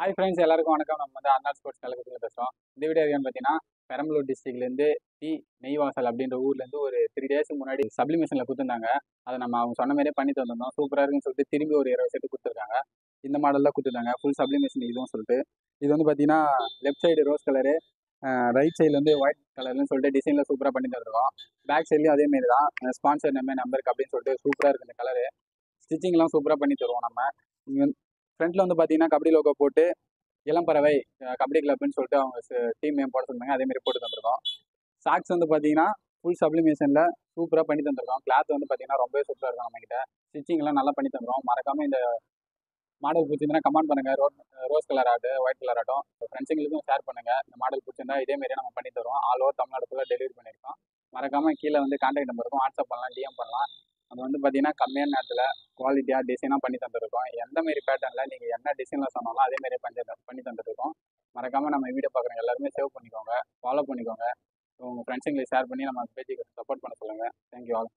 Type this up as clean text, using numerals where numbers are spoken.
Hi friends, எல்லாருக்கும் வணக்கம். நம்ம வந்து அண்ணா ஸ்போர்ட்ஸ் கழகத்தில் பேசுகிறோம். இந்த வீடியோ என்னன்னு பார்த்தீங்கன்னா, பெரம்பலூர் டிஸ்ட்ரிக்ட்லேருந்து நெய்வாசல் அப்படின்ற ஊர்லேருந்து ஒரு 3 டேஸ்க்கு முன்னாடி சப்ளிமேஷனில் கொடுத்துருந்தாங்க. அதை நம்ம அவங்க சொன்ன மாதிரியே பண்ணி தந்திருந்தோம். சூப்பராக இருக்குன்னு சொல்லிட்டு திரும்பி ஒரு 20 செட்டு கொடுத்துருக்காங்க. இந்த மாடலில் கொடுத்துருந்தாங்க, ஃபுல் சப்ளிமேஷன் இதுவும் சொல்லிட்டு. இது வந்து பார்த்தீங்கன்னா, left side rose colour, right சைடில் வந்து ஒயிட் கலர்னு சொல்லிட்டு டிசைனில் சூப்பராக பண்ணி தந்துருக்கோம். பேக் சைட்லேயும் அதேமாரி தான், ஸ்பான்சர் நம்பருக்கு அப்படின்னு சொல்லிட்டு சூப்பராக இருக்குது இந்த கலரு. ஸ்டிச்சிங்லாம் சூப்பராக பண்ணி தருவோம் நம்ம. இங்கே ஃப்ரண்ட்டில் வந்து பார்த்தீங்கன்னா கபடி லோகோ போட்டு இளம்பறவை கபடி கிளப்னு சொல்லிட்டு அவங்க டீம் நேம் போட சொன்னாங்க. அதேமாரி போட்டு தந்திருக்கோம். சாக்ஸ் வந்து பார்த்தீங்கன்னா ஃபுல் சப்ளிமேஷனில் சூப்பராக பண்ணி தந்திருக்கோம். கிளாத் வந்து பார்த்தீங்கன்னா ரொம்பவே சூப்பராக இருக்கும் நம்மகிட்ட. ஸ்டிச்சிங்லாம் நல்லா பண்ணி தந்துடும். மறக்காமல் இந்த மாடல் பிடிச்சிருந்தா கமெண்ட் பண்ணுங்கள். ரோஸ் கலர் ஆகட்டும், ஒயிட் கலர் ஆகட்டும், ஃப்ரெண்ட்ஸுங்களுக்கும் ஷேர் பண்ணுங்கள். இந்த மாடல் பிடிச்சிருந்தா இதேமாரியே நம்ம பண்ணி தருவோம். ஆல் ஓவர் தமிழ்நாடு ஃபுல்லாக டெலிவரி பண்ணியிருக்கோம். மறக்காமல் கீழே வந்து கான்டாக்ட் நம்பர் இருக்கும், வாட்ஸ்அப் பண்ணலாம், டிஎம் பண்ணலாம். அது வந்து பார்த்தீங்கன்னா கம்மியான நேரத்தில் குவாலிட்டியாக டிசைனாக பண்ணி தந்துருக்கோம். எந்த மாரி பேட்டர்னில் நீங்கள் என்ன டிசைனில் சொன்னாலும் அதேமாரியே பண்ணி தந்துருக்கோம். மறக்காமல் நம்ம வீடியோ பார்க்குறவங்க எல்லாருமே சேவ் பண்ணிக்கோங்க, ஃபாலோ பண்ணிக்கோங்க. உங்கள் ஃப்ரெண்ட்ஸுங்களுக்கு ஷேர் பண்ணி நம்ம பேஜுக்கு சப்போர்ட் பண்ண சொல்லுங்கள். Thank you all.